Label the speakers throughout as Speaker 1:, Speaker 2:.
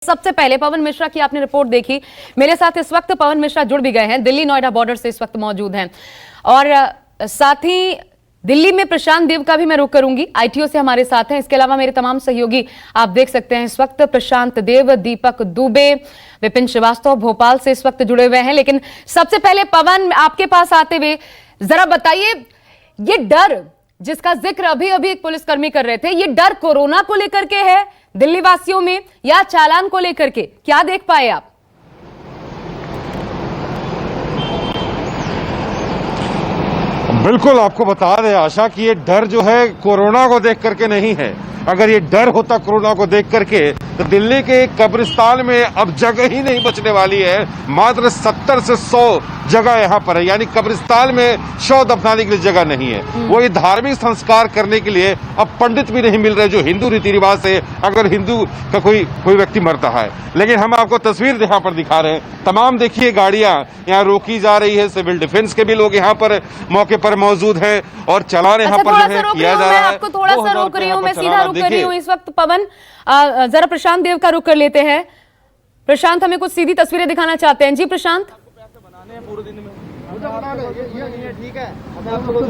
Speaker 1: सबसे पहले पवन मिश्रा की आपने रिपोर्ट देखी, मेरे साथ इस वक्त पवन मिश्रा जुड़ भी गए हैं, दिल्ली नोएडा बॉर्डर से इस वक्त मौजूद हैं, और साथ ही दिल्ली में प्रशांत देव का भी मैं रुख करूंगी, आईटीओ से हमारे साथ हैं। इसके अलावा मेरे तमाम सहयोगी आप देख सकते हैं इस वक्त प्रशांत देव, दीपक दुबे, विपिन श्रीवास्तव भोपाल से इस वक्त जुड़े हुए हैं। लेकिन सबसे पहले पवन, आपके पास आते हुए जरा बताइए, ये डर जिसका जिक्र अभी अभी एक पुलिसकर्मी कर रहे थे, ये डर कोरोना को लेकर के है दिल्ली वासियों में या चालान को लेकर के, क्या देख पाए आप?
Speaker 2: बिल्कुल, आपको बता दें आशा कि ये डर जो है कोरोना को देख करके नहीं है। अगर ये डर होता कोरोना को देख करके तो दिल्ली के कब्रिस्तान में अब जगह ही नहीं बचने वाली है। मात्र 70 से 100 जगह यहाँ पर है, यानी कब्रिस्तान में शव दफनाने के लिए जगह नहीं है। वो ये धार्मिक संस्कार करने के लिए अब पंडित भी नहीं मिल रहे जो हिंदू रीति रिवाज से अगर हिंदू का कोई व्यक्ति मरता है। लेकिन हम आपको तस्वीर यहाँ पर दिखा रहे हैं, तमाम देखिए गाड़ियां यहाँ रोकी जा रही है, सिविल डिफेंस के भी लोग यहाँ पर मौके पर मौजूद है और चलान यहाँ पर जो है किया जा रहा है।
Speaker 1: आपको थोड़ा सा रोक रही हूँ, मैं सीधा रुक रही हूँ इस वक्त। पवन, जरा प्रशांत देव का रुख कर लेते हैं। प्रशांत हमें कुछ सीधी तस्वीरें दिखाना चाहते हैं। जी प्रशांत।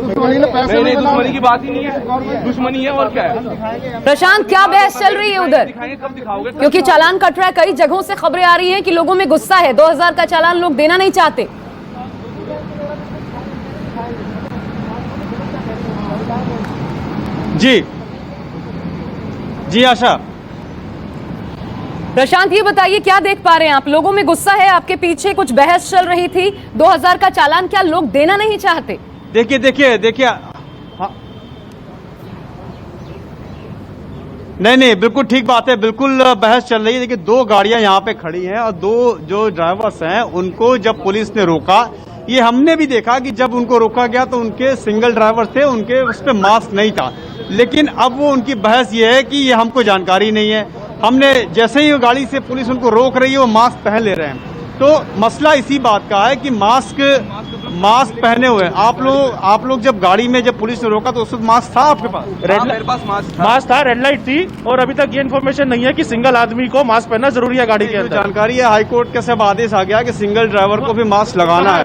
Speaker 3: दुश्मनी की बात ही नहीं है, दुश्मनी है और क्या है?
Speaker 1: प्रशांत, क्या बहस चल रही है उधर? क्योंकि चालान कट रहा है, कई जगहों से खबरें आ रही हैं कि लोगों में गुस्सा है, 2000 का चालान लोग देना नहीं चाहते।
Speaker 4: जी आशा।
Speaker 1: प्रशांत, ये बताइए क्या देख पा रहे हैं आप? लोगों में गुस्सा है, आपके पीछे कुछ बहस चल रही थी, 2000 का चालान क्या लोग देना नहीं चाहते?
Speaker 4: देखिए हाँ। नहीं बिल्कुल ठीक बात है, बिल्कुल बहस चल रही है। देखिए, 2 गाड़ियां यहाँ पे खड़ी हैं और 2 जो ड्राइवर्स हैं उनको जब पुलिस ने रोका, ये हमने भी देखा कि जब उनको रोका गया तो उनके सिंगल ड्राइवर थे, उनके उस पर मास्क नहीं था। लेकिन अब वो उनकी बहस ये है कि ये हमको जानकारी नहीं है। हमने जैसे ही गाड़ी से पुलिस उनको रोक रही है वो मास्क पहन ले रहे हैं। तो मसला इसी बात का है कि मास्क पहने हुए आप लोग जब गाड़ी में जब पुलिस ने रोका तो उस वक्त मास्क था आपके पास?
Speaker 3: मेरे पास मास्क था, रेड लाइट थी और अभी तक ये इन्फॉर्मेशन नहीं है कि सिंगल आदमी को मास्क पहनना जरूरी है गाड़ी के अंदर।
Speaker 4: जानकारी है, हाईकोर्ट का सब आदेश आ गया कि सिंगल ड्राइवर को भी मास्क लगाना है।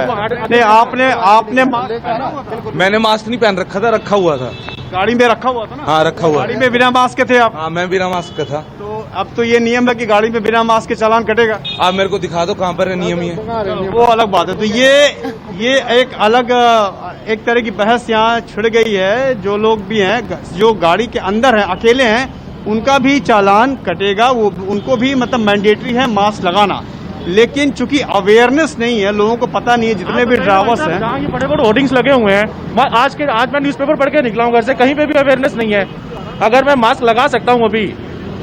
Speaker 4: नहीं, आपने
Speaker 5: मैंने मास्क नहीं पहन रखा था, रखा हुआ था
Speaker 4: गाड़ी में, रखा हुआ था ना?
Speaker 5: हाँ, रखा हुआ।
Speaker 4: गाड़ी में बिना मास्क के थे आप?
Speaker 5: हाँ, मैं बिना मास्क का था।
Speaker 4: तो अब तो ये नियम है कि गाड़ी में बिना मास्क के चालान कटेगा।
Speaker 5: आप मेरे को दिखा दो कहाँ पर है नियम ये।
Speaker 4: वो अलग बात है। तो ये एक अलग एक तरह की बहस यहाँ छिड़ गई है। जो लोग भी हैं जो गाड़ी के अंदर हैं, अकेले हैं, उनका भी चालान कटेगा, वो उनको भी मतलब मैंडेटरी है मास्क लगाना। लेकिन चूंकि अवेयरनेस नहीं है, लोगों को पता नहीं है, जितने भी ड्राइवर्स हैं,
Speaker 3: जहाँ ये बड़े बड़े होर्डिंग्स लगे हुए हैं, आज मैं न्यूज़पेपर पढ़ के निकला हूँ घर से, कहीं पे भी अवेयरनेस नहीं है। अगर मैं मास्क लगा सकता हूँ अभी,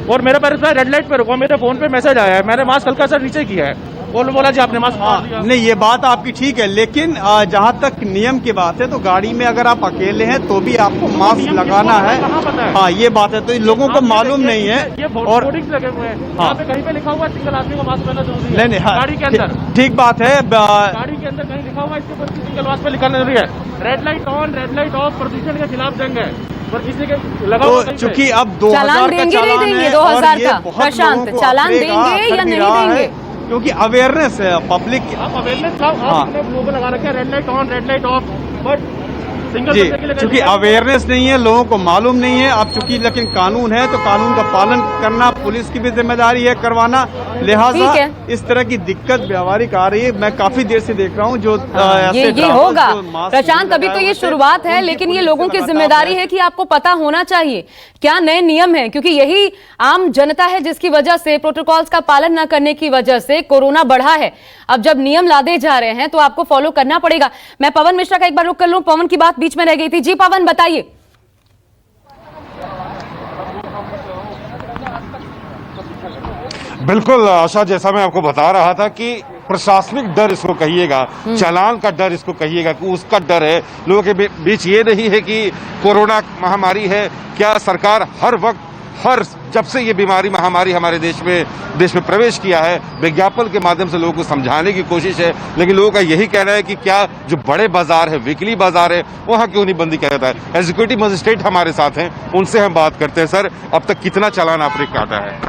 Speaker 3: और मेरे पास रेड लाइट पे रुका, मेरे फोन पे मैसेज आया है, मैंने मास्क हल्का सा नीचे किया है, बोला जी आपने मास्क।
Speaker 4: नहीं, ये बात आपकी ठीक है, लेकिन जहाँ तक नियम की बात है तो गाड़ी में अगर आप अकेले हैं तो भी आपको मास्क लगाना है। हाँ, ये बात है, तो लोगों को मालूम नहीं है।
Speaker 3: और लगे हुए हैं, हाँ, कहीं पे लिखा हुआ है सिंगल आदमी को मास्क पहनना जरूरी है।
Speaker 4: नहीं,
Speaker 3: गाड़ी के अंदर
Speaker 4: ठीक बात है,
Speaker 3: गाड़ी के अंदर कहीं लिखा हुआ है इसके ऊपर सिंगल मास्क पे लिखना जरूरी है। Red light on, red light of, प्रदूषण के खिलाफ जंग है।
Speaker 4: तो चूंकि अब 2000
Speaker 1: चालान देंगे नहीं देंगे 2000 का? प्रशांत, चालान देंगे या नहीं देंगे?
Speaker 4: क्योंकि अवेयरनेस है पब्लिक की।
Speaker 3: आप अवेयरनेस लोगो लगा रखे हैं, red light on, red light off, but
Speaker 4: जी, चूंकि अवेयरनेस नहीं है, लोगों को मालूम नहीं है। अब चूंकि लेकिन कानून है तो कानून का पालन करना पुलिस की भी जिम्मेदारी है करवाना, लिहाजा इस तरह की दिक्कत व्यावहारिक आ रही है। मैं काफी देर से देख रहा हूँ जो
Speaker 1: ये होगा। प्रशांत, अभी तो ये शुरुआत है, लेकिन ये लोगों की जिम्मेदारी है कि आपको पता होना चाहिए क्या नए नियम है, क्योंकि यही आम जनता है जिसकी वजह से, प्रोटोकॉल्स का पालन न करने की वजह से कोरोना बढ़ा है। अब जब नियम लादे जा रहे हैं तो आपको फॉलो करना पड़ेगा। मैं पवन मिश्रा का एक बार रुक कर लूं, पवन की बात बीच में रह गई थी। जी पवन, बताइए।
Speaker 2: बिल्कुल आशा, जैसा मैं आपको बता रहा था कि प्रशासनिक डर इसको कहिएगा, चालान का डर इसको कहिएगा, कि उसका डर है लोगों के बीच। ये नहीं है कि कोरोना महामारी है, क्या सरकार हर वक्त जब से ये बीमारी महामारी हमारे देश में प्रवेश किया है, विज्ञापन के माध्यम से लोगों को समझाने की कोशिश है। लेकिन लोगों का यही कहना है कि क्या जो बड़े बाजार है, वीकली बाजार है, वहां क्यों नहीं बंदी किया जाता है। एग्जीक्यूटिव मजिस्ट्रेट हमारे साथ हैं, उनसे हम बात करते हैं। सर, अब तक कितना चालान आपने काटा है?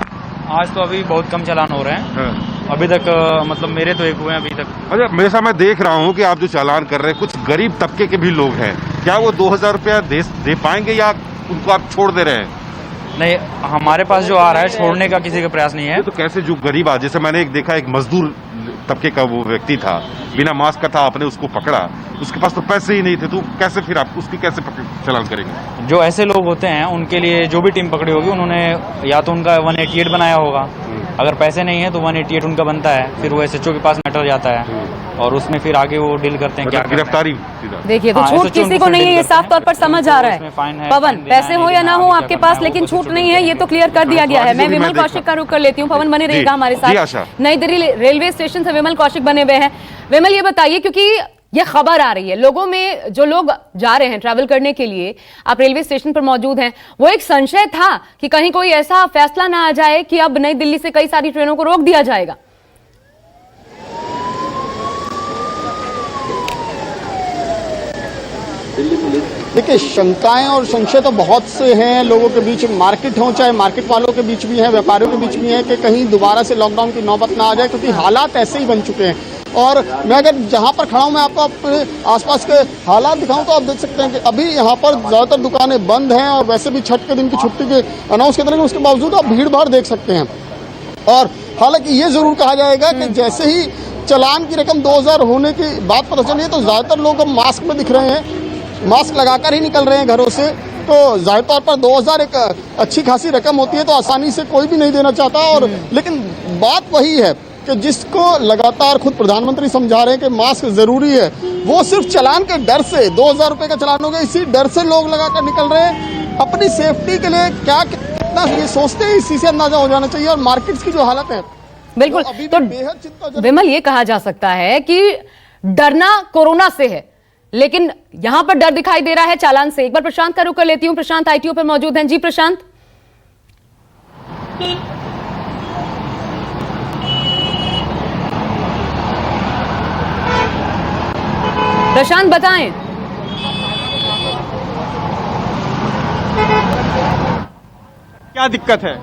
Speaker 6: आज तो अभी बहुत कम चालान हो रहे हैं।
Speaker 2: हाँ।
Speaker 6: अभी तक मतलब मेरे तो एक हुए हैं अभी तक।
Speaker 2: अच्छा, मेरे साथ मैं देख रहा हूँ कि आप जो चालान कर रहे हैं, कुछ गरीब तबके के भी लोग हैं, क्या वो 2000 रुपया दे पाएंगे या उनको आप छोड़ दे रहे हैं?
Speaker 6: नहीं, हमारे पास जो आ रहा है छोड़ने का किसी का प्रयास नहीं है।
Speaker 2: ये तो कैसे जो गरीब आ, जैसे मैंने एक देखा, एक मजदूर तबके का वो व्यक्ति था, बिना मास्क का था, आपने उसको पकड़ा, उसके पास तो पैसे ही नहीं थे, तो कैसे फिर आप उसकी कैसे चालान करेंगे?
Speaker 6: जो ऐसे लोग होते हैं उनके लिए जो भी टीम पकड़ी होगी उन्होंने या तो उनका 188 बनाया होगा, अगर पैसे नहीं है तो 188 उनका बनता है, फिर वो SHO के पास मैटर जाता है और उसमें फिर आगे वो डील करते हैं क्या
Speaker 2: गिरफ्तारी।
Speaker 1: देखिए, तो
Speaker 6: हाँ,
Speaker 1: छूट
Speaker 6: SHO
Speaker 1: किसी को
Speaker 6: उनको
Speaker 1: नहीं है, ये
Speaker 6: डील
Speaker 1: साफ
Speaker 6: करते
Speaker 1: तौर पर समझ आ रहा
Speaker 6: उसमें फाइन
Speaker 1: है।
Speaker 6: है,
Speaker 1: पवन,
Speaker 6: फाइन
Speaker 1: पैसे
Speaker 6: देना
Speaker 1: हो
Speaker 6: है,
Speaker 1: या ना हो
Speaker 6: क्या
Speaker 1: आपके
Speaker 6: करना
Speaker 1: पास,
Speaker 6: है,
Speaker 1: लेकिन
Speaker 6: वो
Speaker 1: छूट
Speaker 6: तो
Speaker 1: नहीं है, ये तो क्लियर कर दिया गया है। मैं विमल
Speaker 2: देखा।
Speaker 1: कौशिक का रुख कर लेती हूँ, पवन बने रहेगा हमारे
Speaker 2: जी, आशा।
Speaker 1: साथ। नई दिल्ली रेलवे स्टेशन से विमल कौशिक बने हुए हैं। विमल, ये बताइए, क्योंकि ये खबर आ रही है लोगों में, जो लोग जा रहे हैं ट्रैवल करने के लिए, आप रेलवे स्टेशन पर मौजूद हैं, वो एक संशय था कि कहीं कोई ऐसा फैसला ना आ जाए कि अब नई दिल्ली से कई सारी ट्रेनों को रोक दिया जाएगा।
Speaker 7: देखिए, शंकाएं और संशय तो बहुत से हैं लोगों के बीच, मार्केट हो चाहे मार्केट वालों के बीच भी है, व्यापारियों के बीच भी है, कि कहीं दोबारा से लॉकडाउन की नौबत ना आ जाए, क्योंकि हालात ऐसे ही बन चुके हैं। और मैं अगर जहां पर खड़ा हूं, मैं आपको अपने आसपास के हालात दिखाऊं तो आप देख सकते हैं कि अभी यहां पर ज्यादातर दुकानें बंद हैं और वैसे भी छठ के दिन की छुट्टी के अनाउंस के तरह, उसके बावजूद आप भीड़ भाड़ देख सकते हैं। और हालांकि ये जरूर कहा जाएगा कि जैसे ही चालान की रकम 2000 होने की बात पता चली है, तो ज्यादातर लोग अब मास्क में दिख रहे हैं, मास्क लगाकर ही निकल रहे हैं घरों से। तो जाहिर तौर पर 2000 एक अच्छी खासी रकम होती है, तो आसानी से कोई भी नहीं देना चाहता। और लेकिन बात वही है कि जिसको लगातार खुद प्रधानमंत्री समझा रहे हैं कि मास्क जरूरी है, वो सिर्फ चालान के डर से, 2000 रुपए का चालान हो गया, इसी डर से लोग लगाकर निकल रहे हैं। अपनी सेफ्टी के लिए क्या कितना ये सोचते हैं, इसी से अंदाजा हो जाना चाहिए। और मार्केट्स की जो हालत है
Speaker 1: बिल्कुल,
Speaker 7: अभी
Speaker 1: तो
Speaker 7: भी बेहद चिंताजनक।
Speaker 1: विमल, ये कहा जा सकता है कि डरना कोरोना से है, लेकिन यहां पर डर दिखाई दे रहा है चालान से। एक बार प्रशांत का रुख कर लेती हूं। प्रशांत ITO पर मौजूद हैं। जी प्रशांत। प्रशांत बताएं।
Speaker 4: क्या दिक्कत है?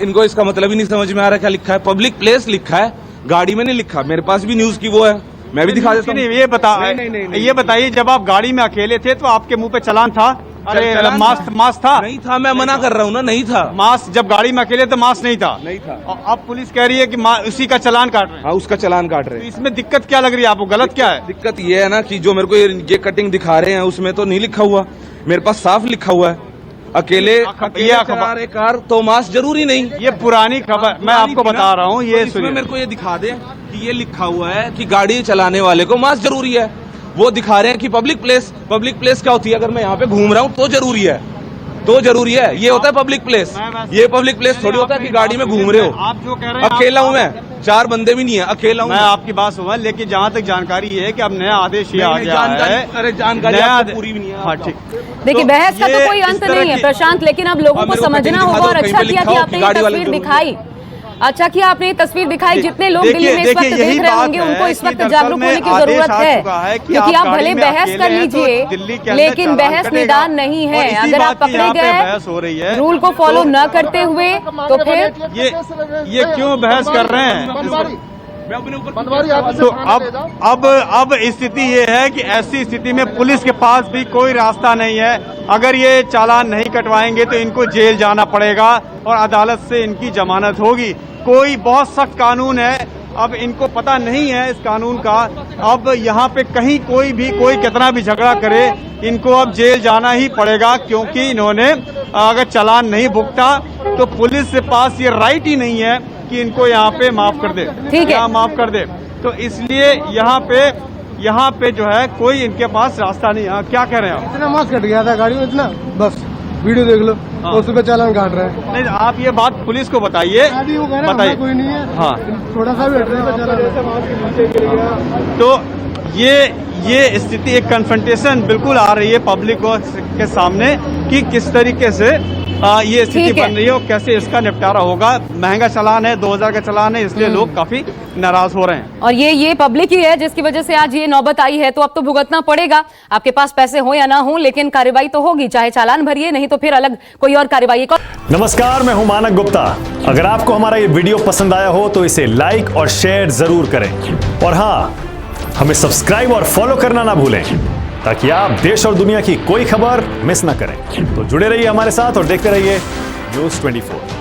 Speaker 5: इनको इसका मतलब ही नहीं समझ में आ रहा क्या लिखा है। पब्लिक प्लेस लिखा है, गाड़ी में नहीं लिखा। मेरे पास भी न्यूज की वो है, मैं भी दिखा देता हूँ।
Speaker 4: ये बताइए, जब आप गाड़ी में अकेले थे तो आपके मुंह पे चालान था? अरे मास्क था?
Speaker 5: नहीं था, मैं मना कर रहा हूँ ना, नहीं था
Speaker 4: मास्क। जब गाड़ी में अकेले तो मास्क नहीं था?
Speaker 5: नहीं था।
Speaker 4: और अब पुलिस कह रही है कि उसी का चालान काट रहे हैं।
Speaker 5: हाँ, उसका चालान काट रहे
Speaker 4: तो
Speaker 5: हैं।
Speaker 4: इसमें दिक्कत क्या लग रही है आपको? गलत क्या है?
Speaker 5: दिक्कत ये है ना कि जो मेरे को ये कटिंग दिखा रहे हैं उसमें तो नहीं लिखा हुआ, मेरे पास साफ लिखा हुआ है अकेले चला रहे कार तो मास्क जरूरी नहीं।
Speaker 4: ये पुरानी खबर मैं आपको बता रहा हूँ। ये
Speaker 5: इसमें मेरे को ये दिखा दे कि ये लिखा हुआ है कि गाड़ी चलाने वाले को मास्क जरूरी है। वो दिखा रहे हैं कि पब्लिक प्लेस क्या होती है? अगर मैं यहाँ पे घूम रहा हूँ तो जरूरी है, तो जरूरी है। ये होता है पब्लिक प्लेस। ये पब्लिक प्लेस थोड़ी होता है कि गाड़ी में घूम रहे हो।
Speaker 4: आप जो कह रहे हैं,
Speaker 5: अकेला हूँ मैं, 4 बंदे भी नहीं है, अकेला हूँ
Speaker 4: मैं। आपकी बात सुना, लेकिन जहाँ तक जानकारी है कि अब नया आदेश ये आ गया है।
Speaker 5: अरे जानकारी आपको पूरी भी नहीं है।
Speaker 4: हाँ, ठीक।
Speaker 1: देखिए, बहस का तो कोई अंत नहीं है प्रशांत, लेकिन अब लोगों को समझना होगा। और अच्छा किया कि आपने ये तस्वीर दिखाई, अच्छा किया आपने ये तस्वीर दिखाई। जितने लोग दिल्ली में इस वक्त देख रहे होंगे, उनको इस वक्त जागरूक होने की जरूरत है, क्योंकि आप भले बहस कर लीजिए, लेकिन बहस निदान नहीं है। अगर आप पकड़े गए रूल को फॉलो न करते हुए, तो फिर
Speaker 4: ये क्यों बहस कर रहे हैं? तो अब स्थिति ये है कि ऐसी स्थिति में पुलिस के पास भी कोई रास्ता नहीं है। अगर ये चालान नहीं कटवाएंगे तो इनको जेल जाना पड़ेगा और अदालत से इनकी जमानत होगी। कोई बहुत सख्त कानून है, अब इनको पता नहीं है इस कानून का। अब यहाँ पे कहीं कोई कितना भी झगड़ा करे, इनको अब जेल जाना ही पड़ेगा, क्योंकि इन्होंने अगर चालान नहीं भुगता तो पुलिस के पास ये राइट ही नहीं है कि इनको यहाँ पे माफ कर दे,
Speaker 1: ठीक है,
Speaker 4: माफ कर दे। तो इसलिए यहाँ पे जो है कोई इनके पास रास्ता नहीं है। क्या कह रहे हैं आप?
Speaker 8: इतना मास्क कट गया था गाड़ी में, इतना बस वीडियो देख लो।
Speaker 4: हाँ।
Speaker 8: और सुबह चालान काट रहे हैं।
Speaker 4: नहीं, आप ये बात पुलिस को बताइए, बताइए।
Speaker 8: कोई नहीं है।
Speaker 4: हाँ,
Speaker 8: थोड़ा सा भी हट रहा है।
Speaker 4: तो ये स्थिति, एक कन्फ्रंटेशन बिल्कुल आ रही है पब्लिक के सामने कि किस तरीके से ये स्थिति
Speaker 1: ठीक है।
Speaker 4: बन रही है और कैसे इसका निपटारा होगा। महंगा चालान है, 2000 का चालान है, इसलिए लोग काफी नाराज हो रहे हैं।
Speaker 1: और ये पब्लिक ही है जिसकी वजह से आज ये नौबत आई है, तो अब तो भुगतना पड़ेगा। आपके पास पैसे हो या ना हो, लेकिन कार्रवाई तो होगी, चाहे चालान भरिए, नहीं तो फिर अलग कोई और कार्रवाई।
Speaker 9: नमस्कार, मैं हूं मानक गुप्ता। अगर आपको हमारा ये वीडियो पसंद आया हो तो इसे लाइक और शेयर जरूर करें, और हाँ, हमें सब्सक्राइब और फॉलो करना ना भूलें ताकि आप देश और दुनिया की कोई खबर मिस ना करें। तो जुड़े रहिए हमारे साथ और देखते रहिए News 24।